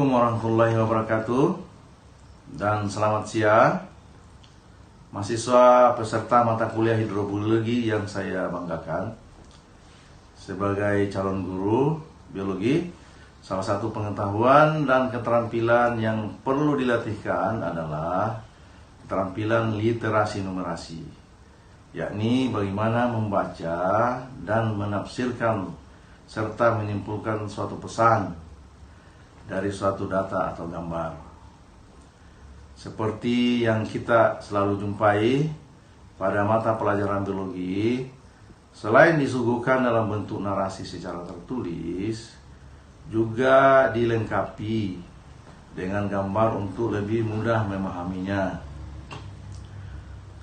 Assalamualaikum warahmatullahi wabarakatuh dan selamat siang mahasiswa peserta mata kuliah hidrobiologi yang saya banggakan. Sebagai calon guru biologi, salah satu pengetahuan dan keterampilan yang perlu dilatihkan adalah keterampilan literasi numerasi, yakni bagaimana membaca dan menafsirkan serta menyimpulkan suatu pesan dari suatu data atau gambar. Seperti yang kita selalu jumpai pada mata pelajaran biologi, selain disuguhkan dalam bentuk narasi secara tertulis, juga dilengkapi dengan gambar untuk lebih mudah memahaminya.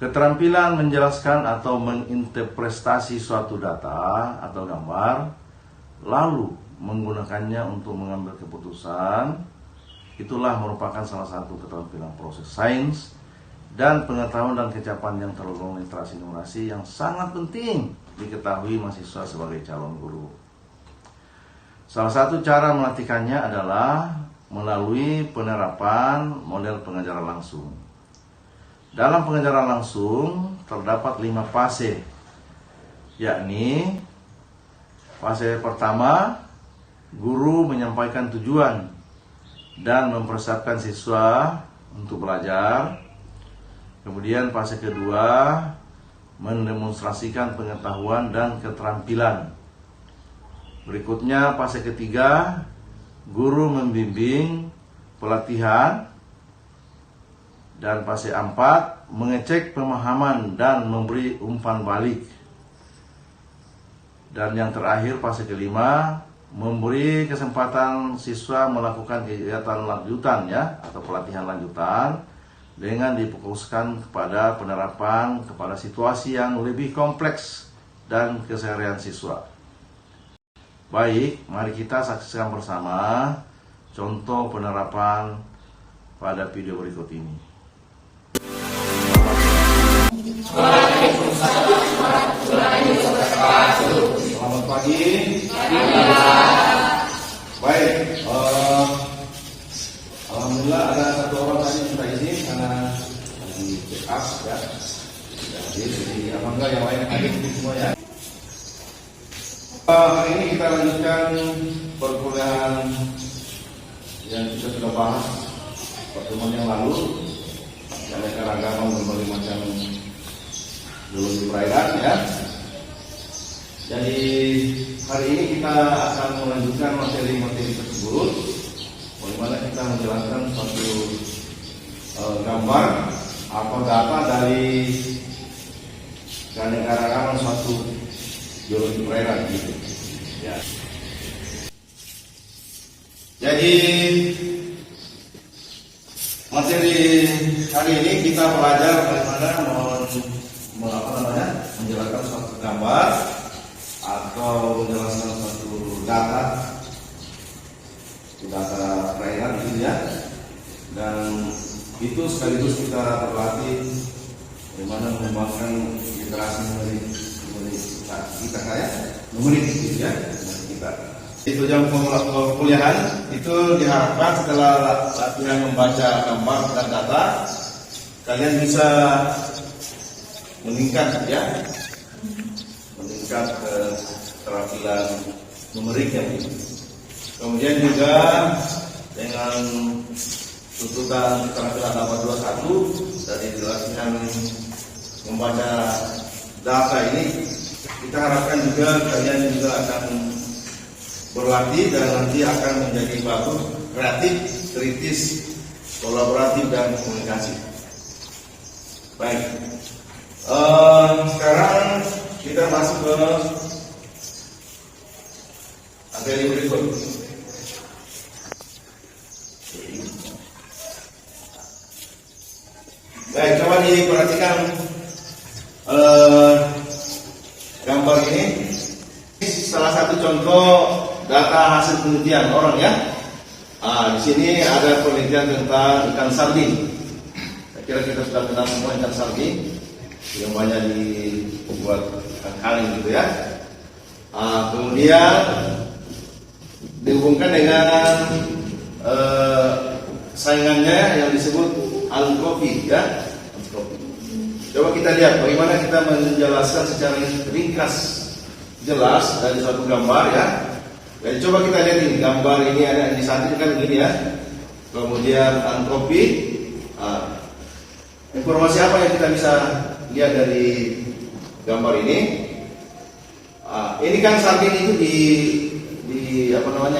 Keterampilan menjelaskan atau menginterpretasi suatu data atau gambar, lalu menggunakannya untuk mengambil keputusan, itulah merupakan salah satu keterampilan proses sains dan pengetahuan dan kecapan yang tergolong literasi numerasi yang sangat penting diketahui mahasiswa sebagai calon guru. Salah satu cara melatihkannya adalah melalui penerapan model pengajaran langsung. Dalam pengajaran langsung terdapat 5 fase, yakni fase pertama, guru menyampaikan tujuan dan mempersiapkan siswa untuk belajar. Kemudian fase kedua, mendemonstrasikan pengetahuan dan keterampilan. Berikutnya fase ketiga, guru membimbing pelatihan. Dan fase 4, mengecek pemahaman dan memberi umpan balik. Dan yang terakhir fase kelima, memberi kesempatan siswa melakukan kegiatan lanjutan atau pelatihan lanjutan dengan difokuskan kepada penerapan kepada situasi yang lebih kompleks dan keseharian siswa. Baik, mari kita saksikan bersama contoh penerapan pada video berikut ini. Selamat pagi. Baik, alhamdulillah ada satu orang tadi minta izin karena lagi check up ya. Jadi alhamdulillah yang lain hadir semua ya. Hari ini kita lanjutkan perkuliahan yang kita sudah bahas pertemuan yang lalu, keanekaragaman berbagai macam biologi perairan ya. Jadi hari ini kita akan melanjutkan materi-materi tersebut, bagaimana kita menjelaskan suatu gambar atau data dari keanekaragaman suatu biologi perairan gitu. Ya. Jadi materi hari ini kita belajar bagaimana menjelaskan suatu gambar atau menjelaskan suatu data perairan gitu ya. Dan itu sekaligus kita berlatih bagaimana mengembangkan literasi numerik gitu ya kita. Itu jam perkuliahan itu diharapkan setelah latihan membaca gambar dan data, kalian bisa meningkat keterampilan numeriknya. Kemudian juga dengan tuntutan keterampilan nomor 21 dari latihan membaca data ini, kita harapkan juga kalian juga akan berlatih dan nanti akan menjadi bagus, kreatif, kritis, kolaboratif dan komunikasi. Baik, sekarang kita masuk ke materi berikut. Baik, coba diperhatikan gambar ini. Salah satu contoh data hasil penelitian orang ya. Di sini ada penelitian tentang ikan sardin. Saya kira kita sudah kenal semua ikan sardin yang banyak dibuat kali gitu ya. Kemudian dihubungkan dengan saingannya yang disebut anchovy ya. Coba kita lihat bagaimana kita menjelaskan secara ringkas jelas dari suatu gambar ya. Jadi coba kita lihat ini gambar ini ada di samping kan begini ya. Kemudian anchovy. Informasi apa yang kita bisa lihat dari gambar ini? Ini kan sardin itu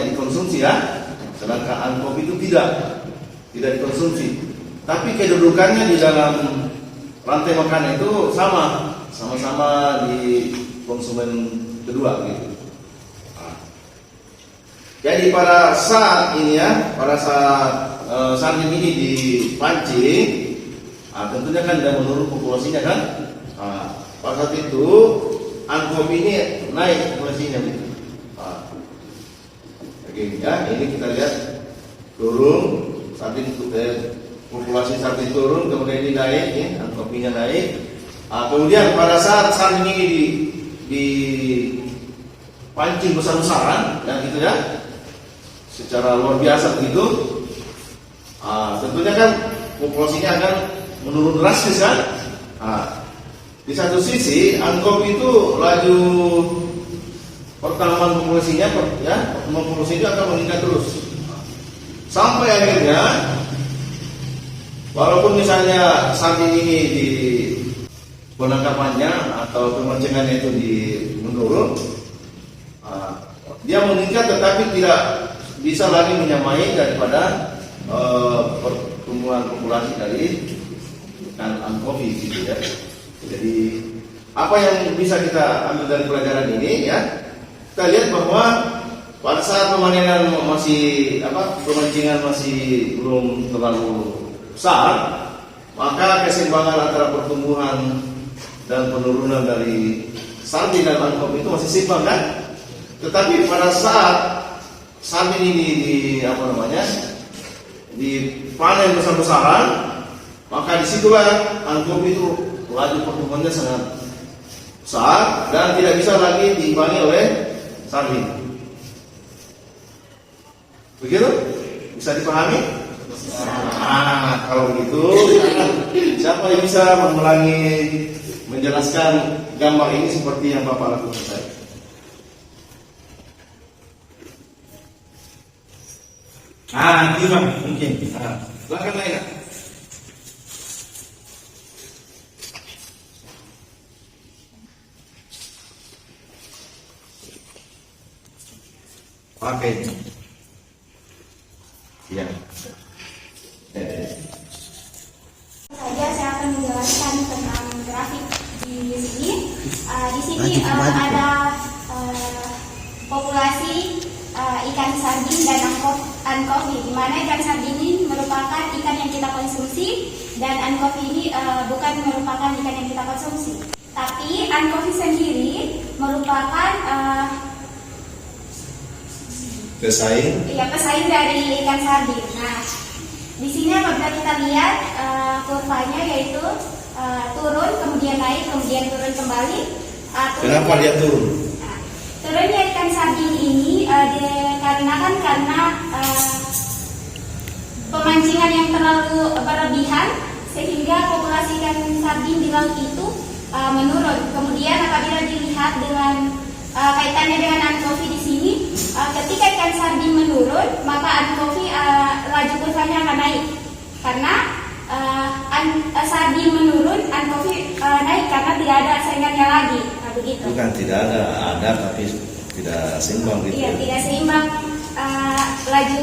dikonsumsi ya. Sedangkan anchovy itu tidak dikonsumsi. Tapi kedudukannya di dalam rantai makanan itu sama-sama di konsumen kedua gitu. Jadi pada saat ini ya, pada saat sardin ini dipancing, tentunya kan tidak menurun populasinya kan. Pada saat itu anchovy ini naik populasinya gitu. Ya, ini kita lihat turun, populasi sardin turun, kemudian ini naik, ya, anchovy-nya naik. Kemudian pada saat sardin ini dipancing besar-besaran, dan gitu ya, secara luar biasa begitu, tentunya kan populasinya akan menurun drastis kan. Di satu sisi anchovy itu laju pertambahan populasinya pertumbuhan populasinya akan meningkat terus sampai akhirnya walaupun misalnya sardin ini di penangkapannya atau pemancingannya itu menurun, dia meningkat tetapi tidak bisa lagi menyamai daripada pertumbuhan populasi dari ikan anchovy gitu ya. Jadi apa yang bisa kita ambil dari pelajaran ini ya? Kita lihat bahwa pada saat pemanenan pemancingan masih belum terlalu besar, maka keseimbangan antara pertumbuhan dan penurunan dari sardin dan anchovy itu masih seimbang kan? Tetapi pada saat sardin ini dipanen besar-besaran, maka disitulah anchovy itu laju pertumbuhannya sangat besar dan tidak bisa lagi diimbangi oleh sardin. Begitu? Bisa dipahami? Kalau begitu, siapa yang bisa menjelaskan gambar ini seperti yang Bapak lakukan saya? Gimana? Mungkin. Silakan lain. Pakai ini. Ya. Saya akan menjelaskan tentang grafik di sini. Di sini ada populasi ikan sardin dan anchovy, di mana ikan sardin ini merupakan ikan yang kita konsumsi dan anchovy ini bukan merupakan ikan yang kita konsumsi. Tapi anchovy sendiri merupakan pesaing dari ikan sardin. Nah, di sini apabila kita lihat kurvanya yaitu turun, kemudian naik, kemudian turun kembali. Kenapa dia turun? Turunnya ikan sardin ini dikarenakan karena pemancingan yang terlalu berlebihan sehingga populasi ikan sardin di laut itu menurun. Kemudian apabila dilihat dengan kaitannya dengan anchovy di sini, ketika ikan sardin menurun, maka anchovy laju kurvanya akan naik. Karena sardin menurun, anchovy naik karena tidak ada saingannya lagi. Begitu. Bukan tidak ada tapi tidak seimbang gitu. Iya, tidak seimbang laju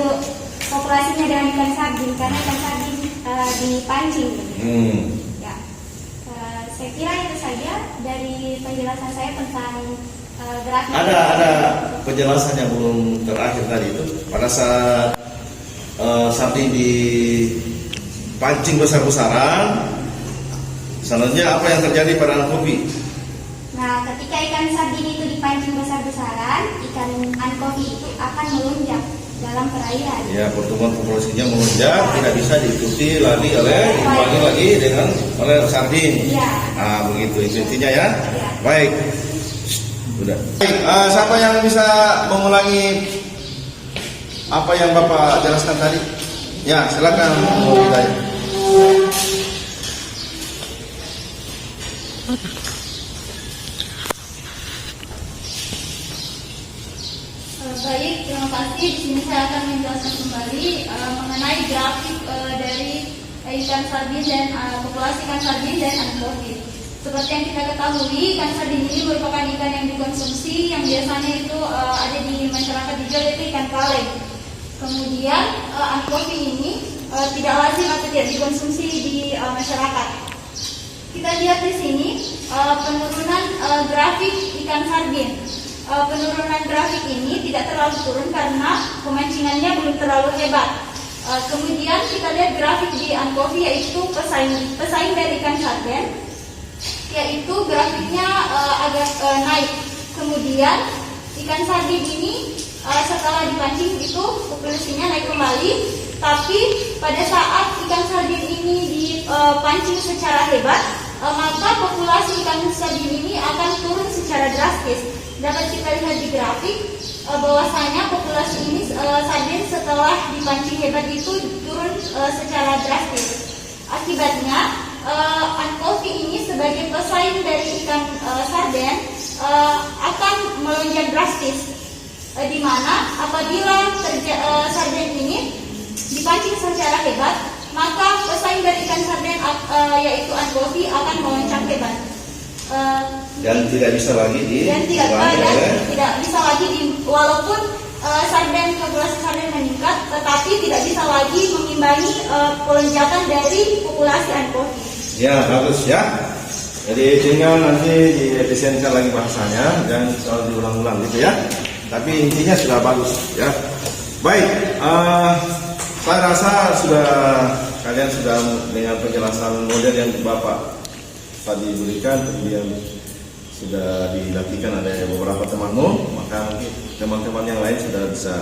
populasinya dengan ikan sardin karena ikan sardin dipancing. Ya, saya kira itu saja dari penjelasan saya tentang grafik. Ada penjelasan yang belum terakhir tadi itu. Pada saat sardin dipancing besar-besaran, selanjutnya apa yang terjadi pada anchovy? Nah, ketika ikan sardin itu dipancing besar-besaran, ikan anchovy itu akan melonjak dalam perairan. Ya, pertumbuhan populasinya melonjak, tidak bisa diikuti lagi oleh sardin. Iya. Nah, begitu itu intinya ya. Ya. Baik. Sudah. Baik, siapa yang bisa mengulangi apa yang Bapak jelaskan tadi? Ya, silakan Bu Hidayah. Baik, terima kasih. Di sini saya akan menjelaskan kembali mengenai grafik dari ikan sardin dan populasi ikan sardin dan anchovy. Seperti yang kita ketahui, ikan sardin ini merupakan ikan yang dikonsumsi yang biasanya itu ada di masyarakat dijual yaitu ikan kaleng. Kemudian anchovy ini tidak lazim atau tidak dikonsumsi di masyarakat. Kita lihat di sini penurunan grafik ikan sardin. Penurunan grafik ini tidak terlalu turun karena pemancingannya belum terlalu hebat. Kemudian kita lihat grafik di anchovy yaitu pesaing dari ikan sardin, yaitu grafiknya agak naik. Kemudian ikan sardin ini setelah dipancing itu populasinya naik kembali, tapi pada saat ikan sardin ini dipancing secara hebat, maka populasi ikan sardin ini akan turun secara drastis. Dapat kita lihat di grafik bahwasanya populasi ini sardin setelah dipancing hebat itu turun secara drastis. Akibatnya anchovy ini sebagai pesaing dari ikan sardin akan melonjak drastis, di mana apabila sardin ini dipancing secara hebat, maka pesaing dari ikan sardin yaitu anchovy akan melonjak hebat. Dan tidak bisa lagi walaupun populasi sardin meningkat, tetapi tidak bisa lagi mengimbangi pelonjakan dari populasi anchovy. Ya, bagus ya. Jadi tinggal nanti diefisienkan lagi bahasanya, jangan selalu diulang-ulang gitu ya. Tapi intinya sudah bagus ya. Baik, saya rasa kalian sudah mendengar penjelasan model yang Bapak tadi berikan, kemudian sudah dilakukan oleh beberapa temanmu, maka mungkin teman-teman yang lain sudah bisa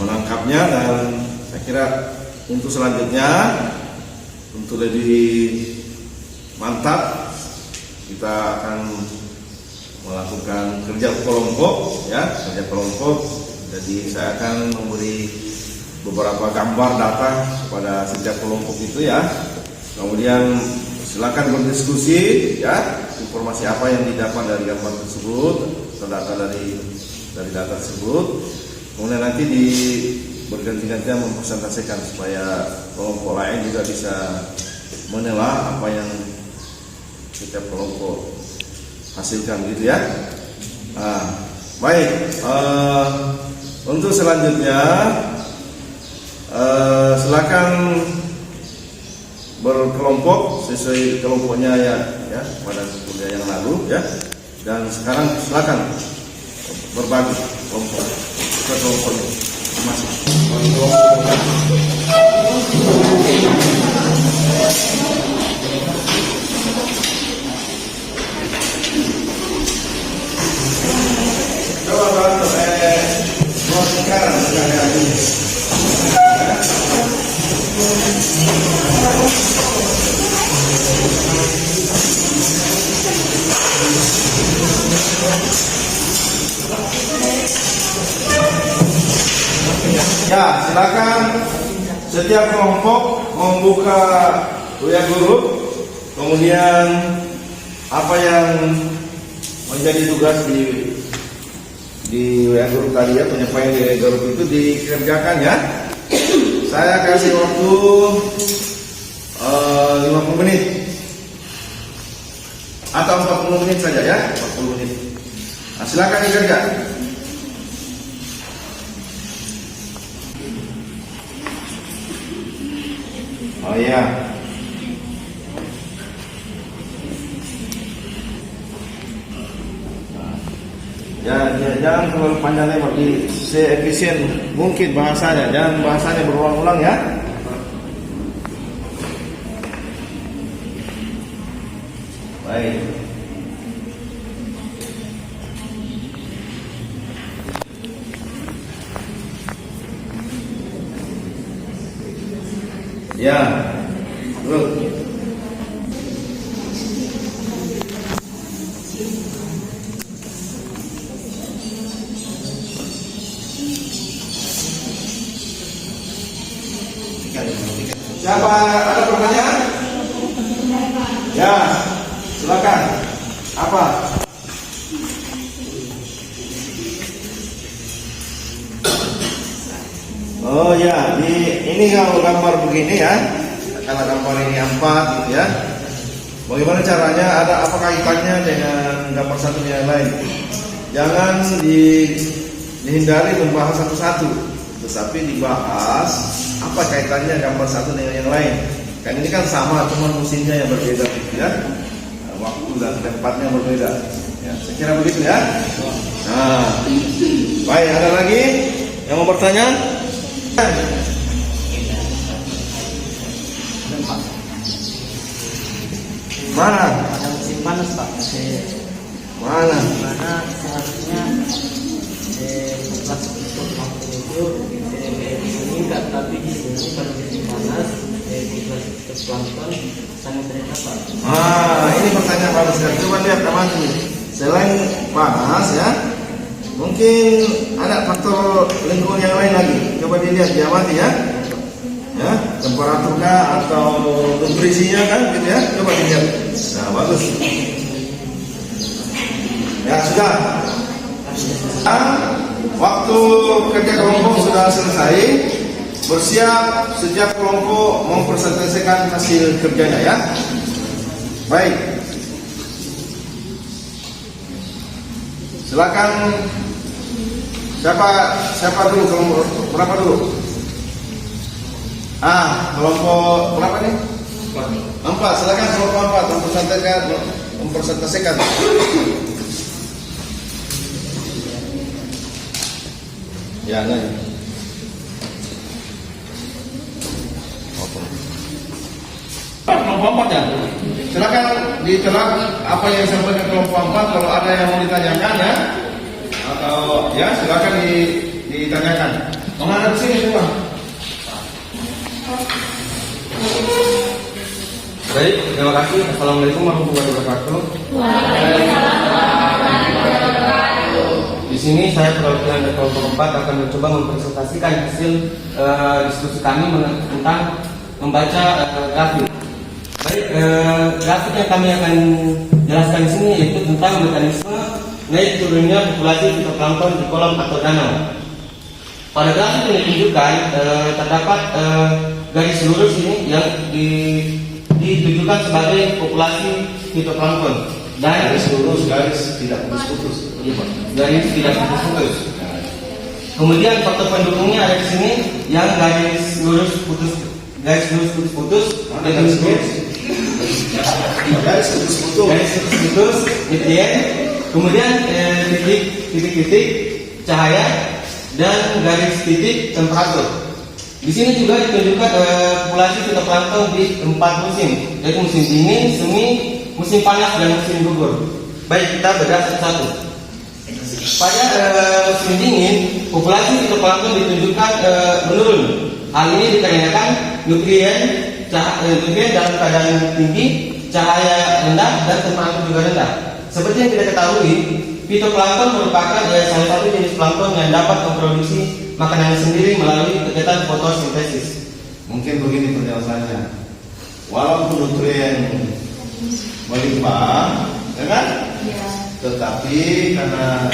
menangkapnya. Dan saya kira untuk selanjutnya, untuk lebih mantap, kita akan melakukan kerja kelompok ya, kerja kelompok. Jadi saya akan memberi beberapa gambar data kepada setiap kelompok itu ya. Kemudian silakan berdiskusi ya, informasi apa yang didapat dari gambar tersebut atau data dari data tersebut. Kemudian nanti berganti-gantian mempresentasikan supaya kelompok lain juga bisa menelaah apa yang setiap kelompok hasilkan gitu ya. Baik, untuk selanjutnya silakan berkelompok sesuai kelompoknya ya pada kuliah yang lalu ya. Dan sekarang silakan berbagi kelompok ke kelompoknya masing. Coba bantu sekarang ya, silakan setiap kelompok membuka WA group, kemudian apa yang menjadi tugas di WA group tadi ya, penyampaian di WA group itu dikerjakan ya. Saya kasih waktu 50 menit atau 40 menit saja ya, 40 menit. Nah, silakan dikerjakan. Oh iya. Ya, jangan terlalu panjang lebar, seefisien mungkin bahasanya, jangan bahasanya berulang-ulang ya. Baik. Ya, terus. Ya, silakan. Apa? Oh ya, ini kalau gambar begini ya, kalau gambar ini 4 gitu ya. Bagaimana caranya? Ada apa kaitannya dengan gambar satu yang lain? Jangan dihindari membahas satu-satu, tetapi dibahas apa kaitannya gambar satu dengan yang lain. Kan ini kan sama, cuma musimnya yang berbeda, gitu ya. Waktu dan tempatnya berbeda. Ya, saya kira begitu ya. Nah, baik, ada lagi yang mau bertanya? Mana? Ada musim panas Pak. Mana? Mana seharusnya populasi plankton itu meningkat, tapi di sini pada musim panas populasi plankton sangat rendah Pak. Ini pertanyaan bagus sekali. Coba lihat teman ini. Selain panas ya, mungkin ada faktor lingkungan yang lain lagi. Coba dilihat, diamati ya. Ya, temperaturnya atau nutrisinya kan gitu ya. Coba dilihat. Nah, bagus. Ya, sudah. Waktu kerja kelompok sudah selesai. Bersiap setiap kelompok mempresentasikan hasil kerjanya ya. Baik. Silakan. Siapa dulu kelompok berapa dulu? Kelompok berapa nih? 4. Silakan kelompok 4 mempresentasikan. Ya, nah. Kelompok 4 ya. Silakan ditelak apa yang disampaikan kelompok 4. Kalau ada yang mau ditanyakan ya, atau ya silakan ditanyakan. Menghadap sini semua. Baik, terima kasih. Assalamualaikum warahmatullahi wabarakatuh. Di sini saya perwakilan dari kelompok 4 akan mencoba mempresentasikan hasil diskusi kami tentang membaca grafik. Baik, grafik yang kami akan jelaskan di sini yaitu tentang mekanisme naik turunnya populasi fitoplankton di kolam atau danau. Pada grafik ini ditunjukkan terdapat garis lurus ini yang ditujukan sebagai populasi fitoplankton dan Garis lurus, garis tidak putus-putus. garis tidak putus-putus. Kemudian faktor pendukungnya ada di sini yang garis lurus putus-putus. Garis putus-putus. Gitu ya. Kemudian titik-titik cahaya dan garis titik temperatur. Di sini juga ditunjukkan populasi fitoplankton di 4 musim, yaitu musim dingin, semi, musim panas dan musim gugur. Baik, kita bedah satu-satu. Pada musim dingin, populasi fitoplankton ditunjukkan menurun. Hal ini dikarenakan nutrien dalam keadaan tinggi, cahaya rendah dan temperatur juga rendah. Seperti yang kita ketahui, fitoplankton merupakan salah satu jenis plankton yang dapat memproduksi makanan sendiri melalui kegiatan fotosintesis. Mungkin begini penjelasannya. Walaupun nutrien melimpah, ya kan? Ya. Tetapi karena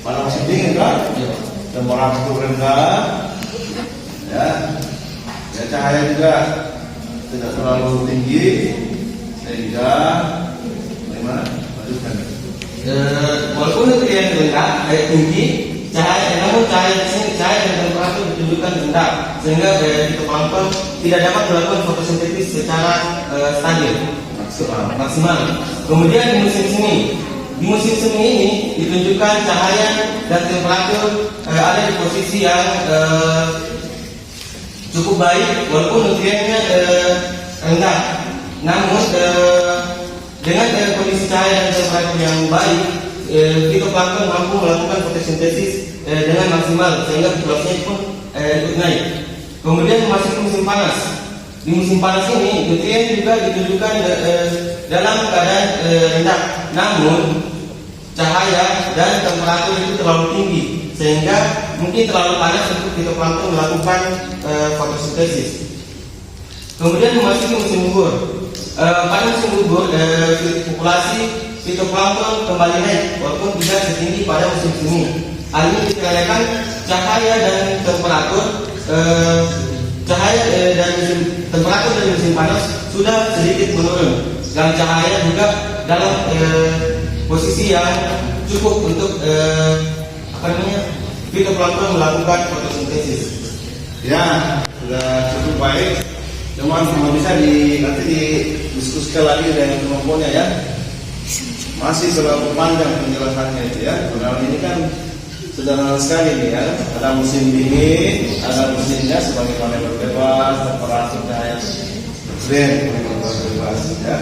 pada musim dingin kan, temperatur rendah, ya cahaya juga tidak terlalu tinggi, sehingga bagaimana? Lanjutkan. Walaupun nutrien rendah, tinggi, namun cahaya dan temperatur ditunjukkan rendah, sehingga fitoplankton tidak dapat melakukan fotosintesis secara stabil maksimal. Kemudian di musim semi ini ditunjukkan cahaya dan temperatur ada di posisi yang cukup baik, walaupun nutriennya rendah. Namun dengan kondisi cahaya dan temperatur yang baik, fitoplankton mampu melakukan fotosintesis dengan maksimal, sehingga populasinya pun ikut naik. Kemudian memasuki musim panas. Di musim panas ini nutrien juga ditunjukkan dalam keadaan rendah, namun cahaya dan temperatur itu terlalu tinggi, sehingga mungkin terlalu panas untuk fitoplankton melakukan fotosintesis. Kemudian memasuki musim gugur. pada musim gugur populasi fitoplankton kembali naik walaupun tidak setinggi pada musim semi. Hal ini dikarenakan cahaya dan temperatur temperatur dari musim panas sudah sedikit menurun dan cahaya juga dalam posisi yang cukup untuk fitoplankton melakukan fotosintesis. Ya, sudah cukup baik. Cuman kalau bisa nanti didiskusikan lagi dengan kelompoknya ya. Masih terlalu panjang penjelasannya itu ya. Karena ini kan sederhana sekali nih ya. Ada musim dingin, ada musimnya sebagaimana bebas, temperaturnya yang bebas ya,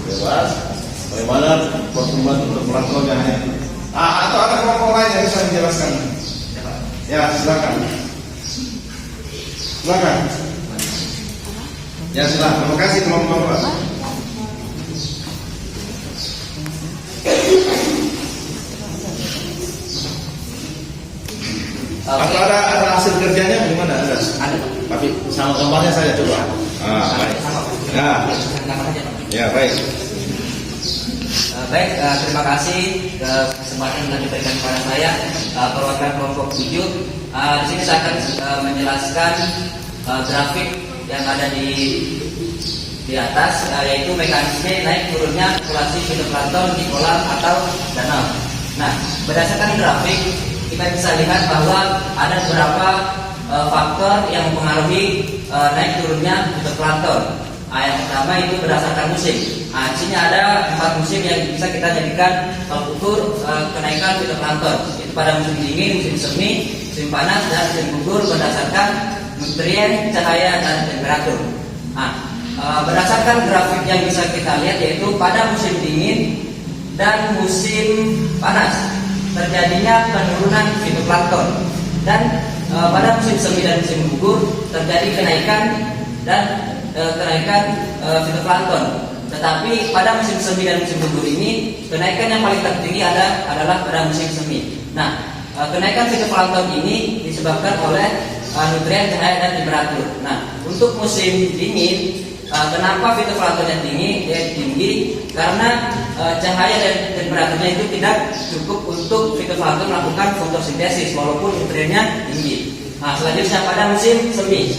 bebas. Bagaimana pertumbuhan planktonnya ya. Atau ada kelompok lain yang bisa menjelaskan? Ya, silakan. Silakan. Ya sudah, terima kasih kelompok. Atau ada hasil kerjanya gimana? Ada. Tapi sama gambarnya saya coba. Baik. Ya, baik. Baik, terima kasih kesempatan yang diberikan kepada saya perwakilan kelompok 7. Di sini saya akan menjelaskan grafik yang ada di atas, yaitu mekanisme naik turunnya populasi fitoplankton di kolam atau danau. Nah, berdasarkan grafik kita bisa lihat bahwa ada beberapa faktor yang mempengaruhi naik turunnya fitoplankton. Yang pertama itu berdasarkan musim. Di sini ada 4 musim yang bisa kita jadikan tolak ukur kenaikan fitoplankton. Itu pada musim dingin, musim semi, musim panas, dan musim gugur berdasarkan nutrien, cahaya, dan temperatur. Berdasarkan grafik yang bisa kita lihat yaitu pada musim dingin dan musim panas terjadinya penurunan fitoplankton, dan pada musim semi dan musim gugur terjadi kenaikan fitoplankton. Tetapi pada musim semi dan musim gugur ini kenaikan yang paling tertinggi adalah pada musim semi. Nah, kenaikan fitoplankton ini disebabkan oleh nutrien, cahaya, dan temperatur. Nah, untuk musim dingin, kenapa fitoplanktonnya tinggi? Karena cahaya dan temperaturnya itu tidak cukup untuk fitoplankton melakukan fotosintesis walaupun nutriennya tinggi. Nah, selanjutnya pada musim semi.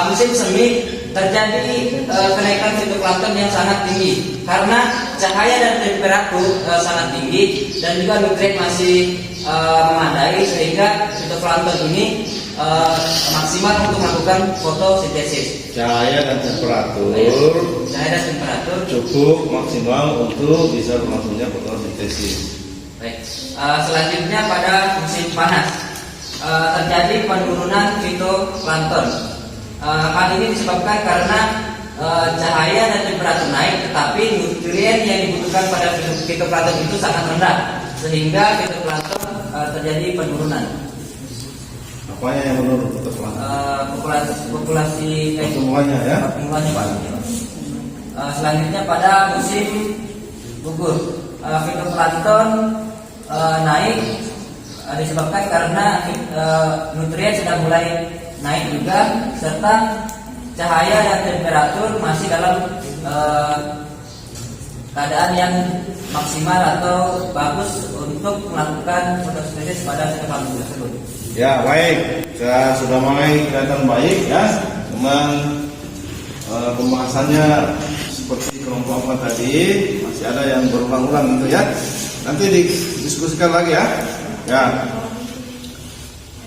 Musim semi terjadi kenaikan fitoplankton yang sangat tinggi karena cahaya dan temperatur sangat tinggi dan juga nutrien masih memadai, sehingga fitoplankton ini maksimal untuk melakukan fotosintesis. Cahaya dan temperatur cukup maksimal untuk bisa berlangsungnya fotosintesis. Baik. Selanjutnya pada musim panas terjadi penurunan fitoplankton. Hal ini disebabkan karena cahaya dan temperatur naik, tetapi nutrien yang dibutuhkan pada fitoplankton itu sangat rendah, sehingga fitoplankton terjadi penurunan. Apanya yang menurun populasi semuanya ya? Semuanya, Pak. Selanjutnya pada musim gugur, fitoplankton naik disebabkan karena nutrien sudah mulai naik juga, serta cahaya dan temperatur masih dalam keadaan yang maksimal atau bagus untuk melakukan fotosintesis pada fitoplankton tersebut. Ya, baik. Saya sudah mulai kelihatan baik ya. Cuman pembahasannya seperti kelompok tadi masih ada yang berulang-ulang gitu ya. Nanti didiskusikan lagi ya. Ya.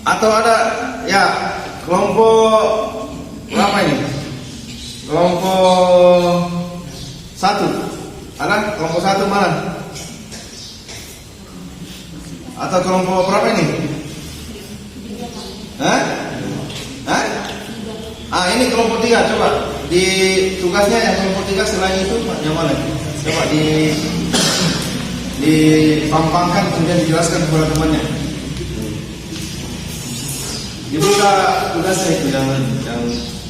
Atau ada ya kelompok berapa ini? Kelompok 1. Ada kelompok 1 mana? Atau kelompok berapa ini? Ini kelompok 3, coba di tugasnya yang kelompok 3 selain itu yang mana? Coba dipampangkan kemudian dijelaskan kepada temannya. Dibuka tugasnya itu yang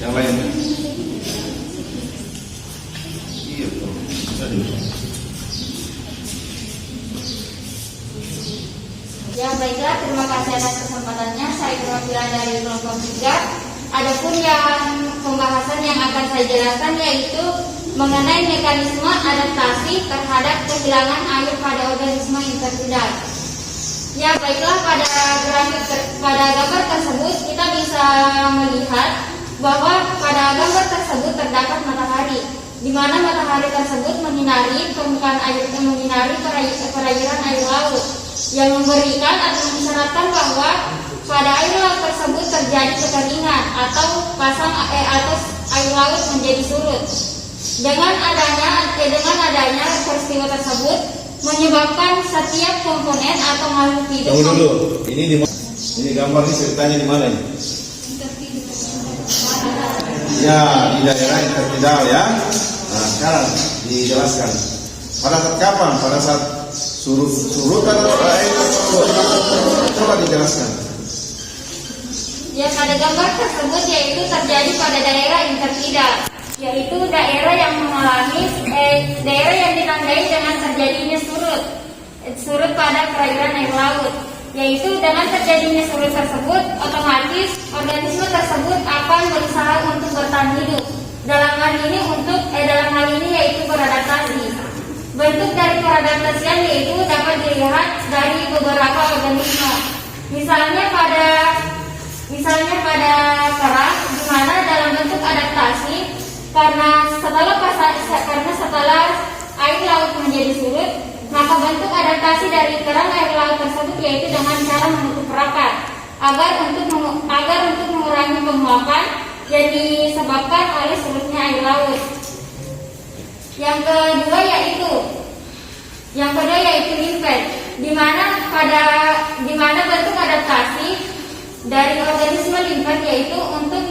lain. Iya, bisa dibuka. Ya baiklah, terima kasih atas kesempatannya. Saya perwakilan dari kelompok 3. Adapun yang pembahasan yang akan saya jelaskan yaitu mengenai mekanisme adaptasi terhadap kehilangan air pada organisme intertidal. Ya, baiklah, pada gambar tersebut kita bisa melihat bahwa pada gambar tersebut terdapat matahari, di mana matahari tersebut menyinari permukaan air, menyinari perairan air laut, yang memberikan atau mengisyaratkan bahwa pada air laut tersebut terjadi kekeringan atau atau air laut menjadi surut. Dengan adanya peristiwa tersebut menyebabkan setiap komponen atau makhluk hidup. Tunggu dulu, ini gambar ini ceritanya di mana ini? Ya, di daerah intertidal ya. Nah, sekarang dijelaskan. Pada saat kapan? Pada saat surut atau air? Coba dijelaskan. Ya, pada gambar tersebut yaitu terjadi pada daerah intertidal, yaitu daerah yang ditandai dengan terjadinya surut pada perairan air laut. Yaitu dengan terjadinya surut tersebut, otomatis organisme tersebut akan berusaha untuk bertahan hidup. Dalam hal ini yaitu beradaptasi. Bentuk dari peradaptasian yaitu dapat dilihat dari beberapa organisme. Misalnya pada kerang, di mana dalam bentuk adaptasi karena setelah air laut menjadi surut, maka bentuk adaptasi dari kerang air laut tersebut yaitu dengan cara menutup rapat agar untuk mengurangi penguapan yang disebabkan oleh surutnya air laut. Yang kedua yaitu limpet, di mana bentuk adaptasi dari organisme limpet yaitu untuk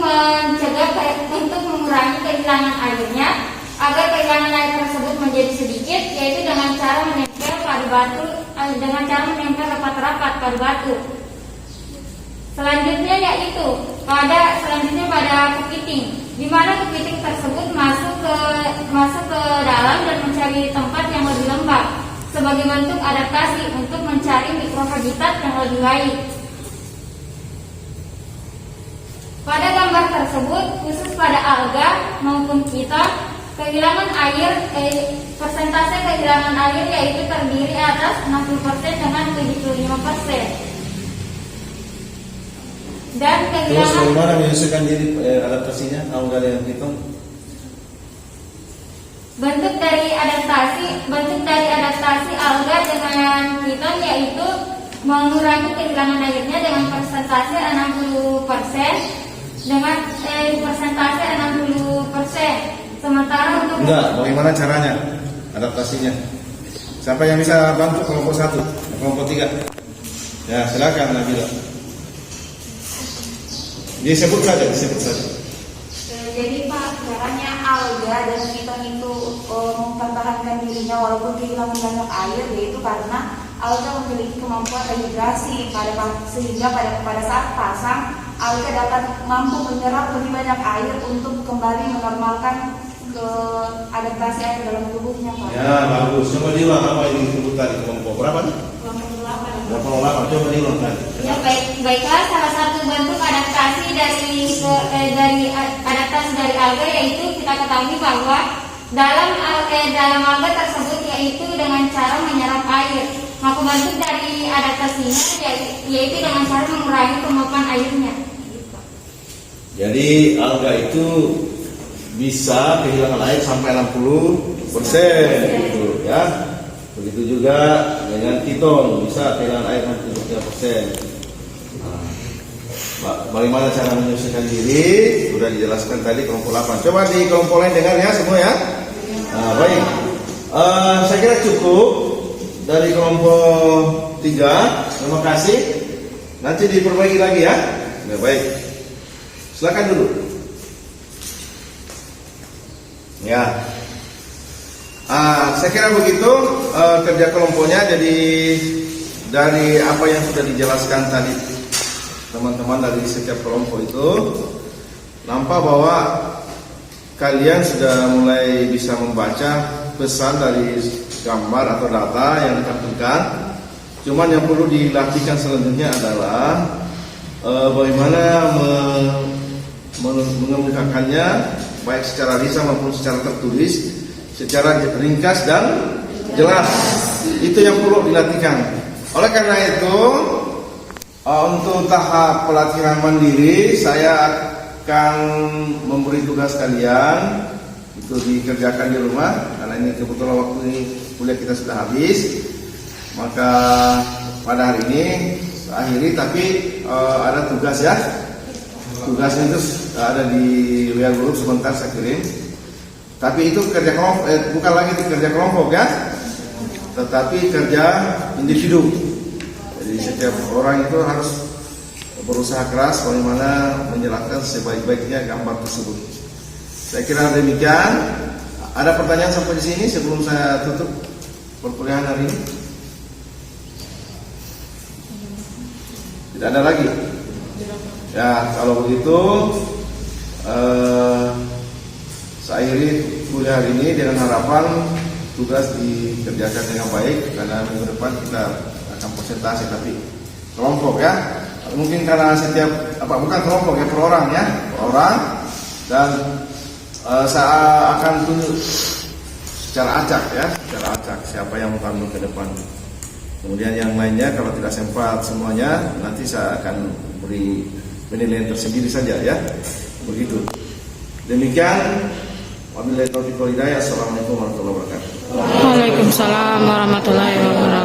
mengurangi kehilangan airnya agar kehilangan air tersebut menjadi sedikit, yaitu dengan cara menempel rapat-rapat pada batu. Selanjutnya pada kepiting, di mana kepiting tersebut masuk ke dalam dan mencari tempat yang lebih lembab sebagai bentuk adaptasi untuk mencari mikrohabitat yang lebih baik. Pada gambar tersebut, khusus pada alga maupun kita, persentase kehilangan air yaitu terdiri atas 60% dengan 75%. Dan Terus bagaimana menyusulkan diri adaptasinya alga dengan piton? Bentuk dari adaptasi alga dengan piton yaitu mengurangi kehilangan airnya dengan persentase 60%. Sementara untuk bagaimana caranya adaptasinya? Siapa yang bisa bantu kelompok 1, kelompok 3? Ya, silakan Nabila. Disebut saja. Jadi Pak, caranya alga dan piton itu mempertahankan dirinya walaupun kehilangan banyak air, yaitu karena alga memiliki kemampuan rehidrasi sehingga pada saat pasang alga dapat mampu menyerap lebih banyak air untuk kembali menormalkan ke adaptasi air dalam tubuhnya, Pak. Ya, bagus. Coba diulang apa yang disebut tadi, kelompok berapa nih? kelompok 8. Kelompok 8. Coba diulang tadi. Ya, baiklah, salah satu bentuk adaptasi dari adaptasi dari alga yaitu kita ketahui bahwa dalam alga tersebut yaitu dengan cara menyerap air. Maka bentuk dari adaptasinya yaitu dengan cara mengurangi penguapan airnya. Jadi alga itu bisa kehilangan air sampai 60% gitu ya. Begitu juga dengan piton bisa kehilangan air 63%. Bagaimana cara menyusulkan diri sudah dijelaskan tadi kelompok 8. Coba di kelompok lain dengar ya semua ya. Baik. Saya kira cukup dari kelompok 3. Terima kasih. Nanti diperbaiki lagi ya. Ya baik. Silakan dulu. Ya. Saya kira begitu kerja kelompoknya. Jadi dari apa yang sudah dijelaskan tadi teman-teman dari setiap kelompok itu nampak bahwa kalian sudah mulai bisa membaca pesan dari gambar atau data yang ditampilkan. Cuman yang perlu dilatihkan selanjutnya adalah bagaimana mengemukakannya baik secara lisan maupun secara tertulis, secara ringkas dan jelas. Itu yang perlu dilatihkan. Oleh karena itu, untuk tahap pelatihan mandiri, saya akan memberi tugas kalian itu dikerjakan di rumah, karena ini kebetulan waktu ini kuliah kita sudah habis. Maka pada hari ini saya akhiri, tapi ada tugas ya. Tugasnya itu ada di WA group, sebentar saya kirim. Tapi itu kerja kelompok, bukan lagi kerja kelompok ya, tetapi kerja individu. Jadi setiap orang itu harus berusaha keras bagaimana menjelaskan sebaik-baiknya gambar tersebut. Saya kira demikian. Ada pertanyaan sampai di sini sebelum saya tutup perkuliahan hari ini? Tidak ada lagi. Ya, kalau begitu saya akhiri kuliah hari ini dengan harapan tugas dikerjakan dengan baik, karena minggu depan kita akan presentasi tapi kelompok ya. Mungkin karena setiap bukan kelompok ya, per orang ya, per orang, dan saya akan tunjuk secara acak ya, secara acak siapa yang mau tampil ke depan. Kemudian yang lainnya kalau tidak sempat semuanya, nanti saya akan beri penilaian tersendiri saja ya. Begitu. Demikian. Wabillahi taufiq wal hidayah. Assalamualaikum warahmatullahi wabarakatuh. Waalaikumsalam warahmatullahi wabarakatuh.